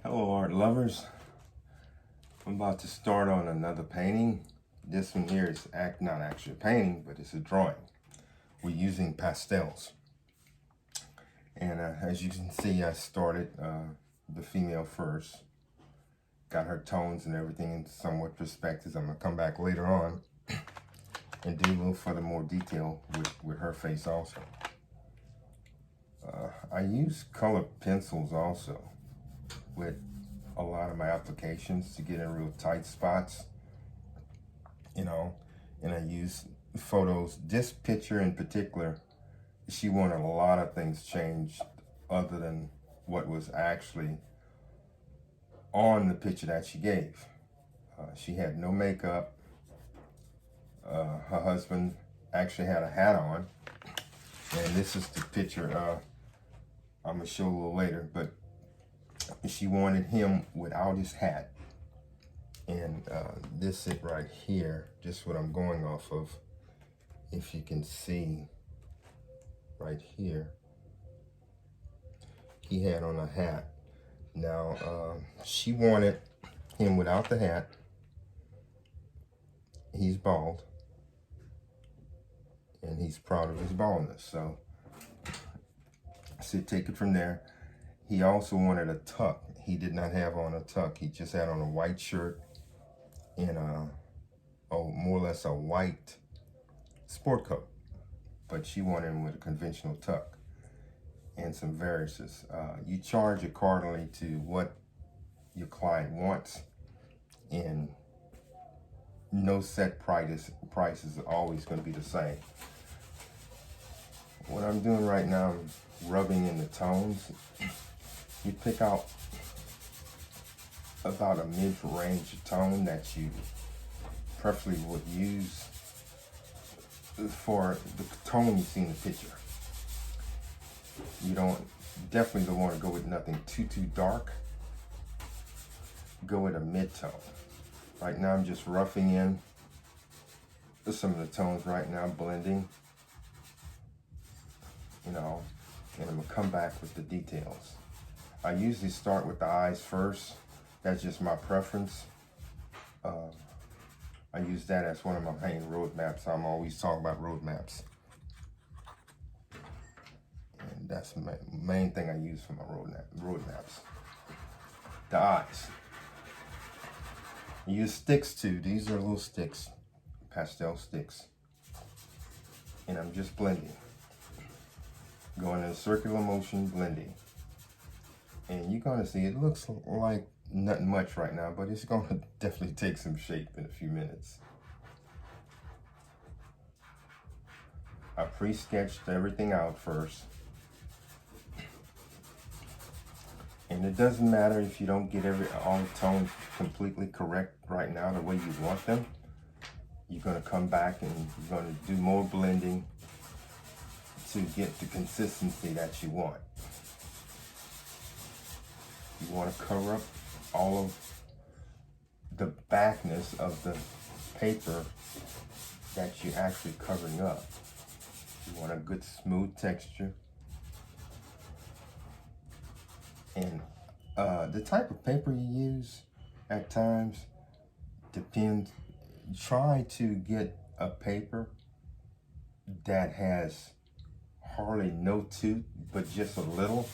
Hello art lovers. I'm about to start on another painting. This one here is not actually a painting, but it's a drawing. We're using pastels. And as you can see, I started the female first. Got her tones and everything in somewhat perspectives. I'm going to come back later on and do a little further more detail with her face also. I use colored pencils also with a lot of my applications to get in real tight spots, and I use photos. This picture in particular, she wanted a lot of things changed other than what was actually on the picture that she gave. She had no makeup. Her husband actually had a hat on, and this is the picture I'm gonna show a little later, but she wanted him without his hat. And this it right here, just what I'm going off of. If you can see right here, he had on a hat. Now, she wanted him without the hat. He's bald, and he's proud of his baldness. So take it from there. He also wanted a tuck. He did not have on a tuck. He just had on a white shirt and more or less a white sport coat. But she wanted him with a conventional tuck and some varices. You charge accordingly to what your client wants, and no set price is always going to be the same. What I'm doing right now, I'm rubbing in the tones. You pick out about a mid-range tone that you preferably would use for the tone you see in the picture. You definitely don't want to go with nothing too dark. Go with a mid-tone. Right now I'm just roughing in some of the tones right now, blending, and I'm gonna come back with the details. I usually start with the eyes first. That's just my preference. I use that as one of my main roadmaps. I'm always talking about roadmaps. And that's the main thing I use for my roadmaps. The eyes. I use sticks too. These are little sticks, pastel sticks. And I'm just blending. Going in a circular motion, blending. And you're gonna see it looks like nothing much right now, but it's gonna definitely take some shape in a few minutes. I pre-sketched everything out first. And it doesn't matter if you don't get all the tones completely correct right now the way you want them. You're gonna come back and you're gonna do more blending to get the consistency that you want. You want to cover up all of the backness of the paper that you're actually covering up. You want a good smooth texture. And the type of paper you use at times depends. Try to get a paper that has hardly no tooth, but just a little,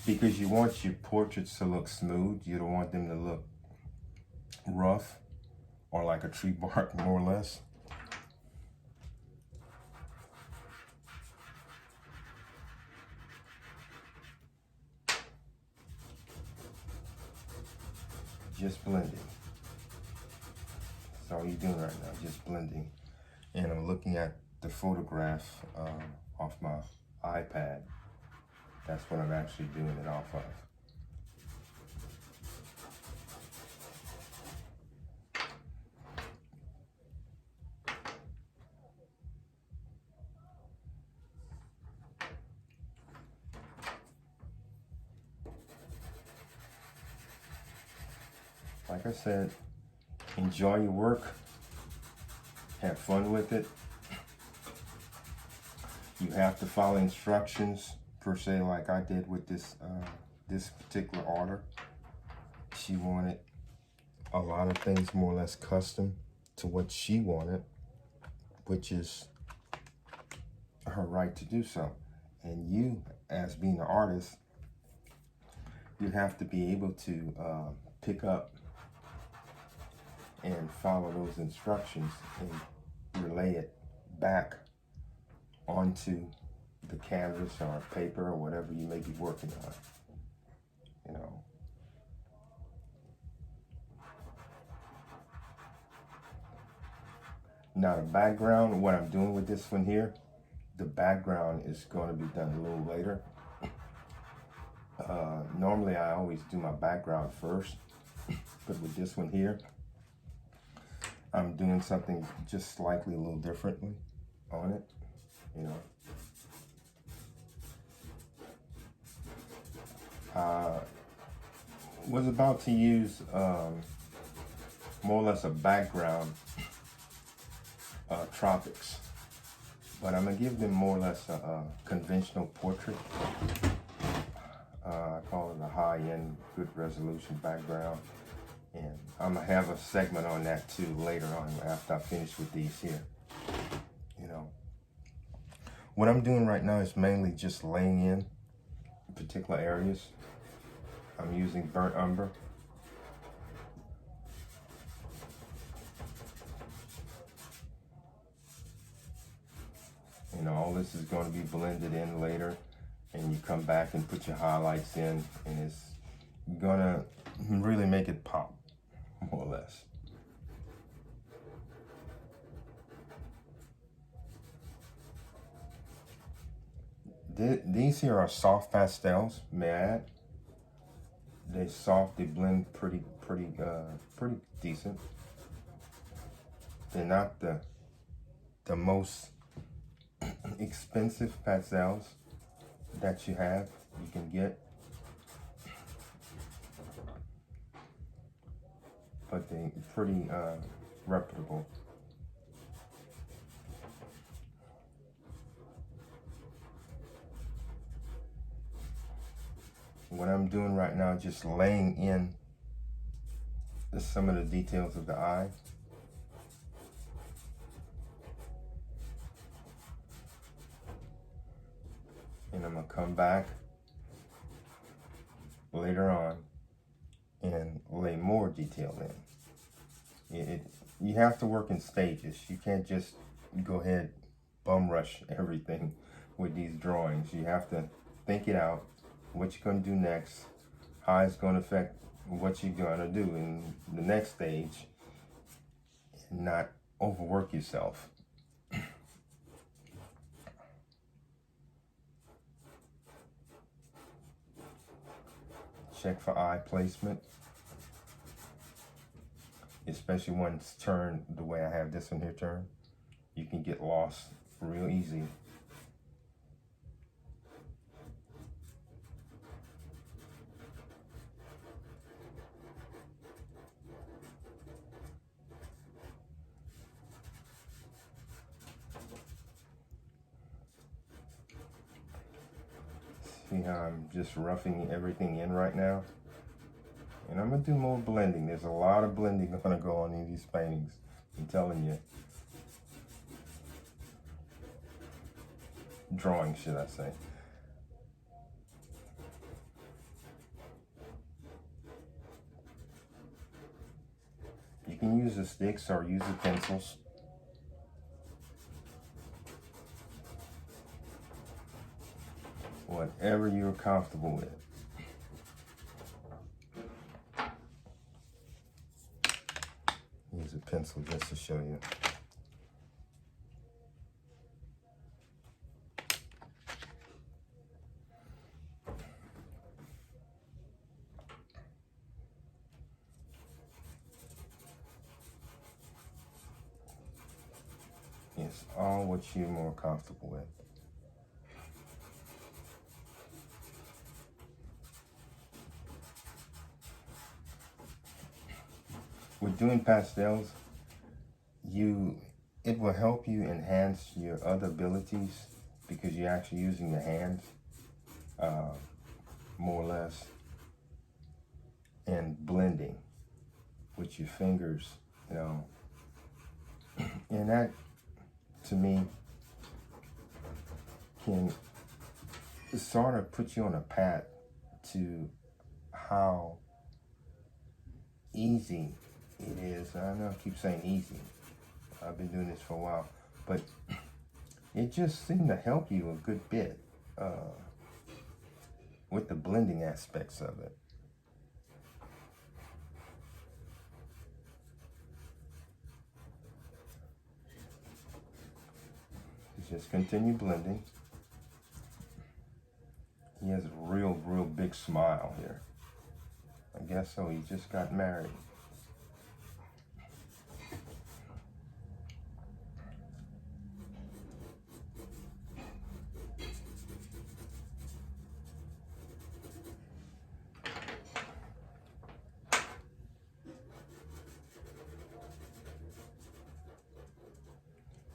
because you want your portraits to look smooth. You don't want them to look rough or like a tree bark, more or less. Just blending. That's all you're doing right now, just blending. And I'm looking at the photograph off my iPad. That's what I'm actually doing it off of. Like I said, enjoy your work, have fun with it. You have to follow instructions per se, like I did with this particular order. She wanted a lot of things more or less custom to what she wanted, which is her right to do so. And you, as being an artist, you have to be able to pick up and follow those instructions and relay it back onto the canvas or paper or whatever you may be working on, you know. Now the background, what I'm doing with this one here, the background is going to be done a little later. Normally I always do my background first, but with this one here, I'm doing something just slightly a little differently on it, you know. Was about to use more or less a background tropics, but I'm gonna give them more or less a conventional portrait. I call it a high-end, good resolution background, and I'm gonna have a segment on that too later on after I finish with these here. You know, what I'm doing right now is mainly just laying in particular areas. I'm using burnt umber. You know, all this is going to be blended in later, and you come back and put your highlights in, and it's gonna really make it pop, more or less. These here are soft pastels, may I add. They're soft, they blend pretty decent. They're not the most expensive pastels that you can get, but they're pretty reputable. What I'm doing right now, just laying in some of the details of the eye. And I'm gonna come back later on and lay more detail in. You have to work in stages. You can't just go ahead, bum rush everything with these drawings. You have to think it out, what you're gonna do next, how it's gonna affect what you're gonna do in the next stage, and not overwork yourself. Check for eye placement, especially when it's turned the way I have this one here turned. You can get lost real easy. See how I'm just roughing everything in right now? And I'm gonna do more blending. There's a lot of blending gonna go on in these paintings, I'm telling you. Drawing, should I say. You can use the sticks or use the pencils. Whatever you're comfortable with. Use a pencil just to show you. It's all what you're more comfortable with. With doing pastels, it will help you enhance your other abilities because you're actually using your hands more or less. and blending with your fingers, you know. And that, to me, can sort of put you on a path to how easy it is. I know I keep saying easy. I've been doing this for a while, but it just seemed to help you a good bit with the blending aspects of it. Just continue blending. He has a real big smile here. I guess so, he just got married.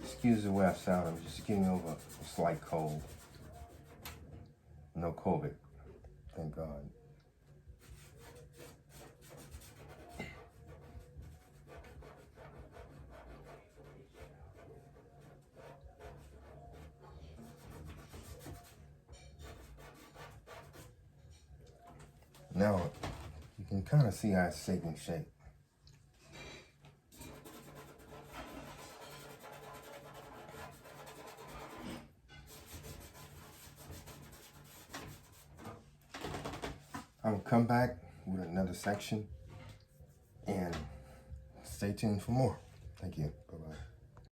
Excuse the way I sound, I'm just getting over a slight cold. No COVID, thank God. Now, you can kind of see how it's taking shape. I will come back with another section and stay tuned for more. Thank you.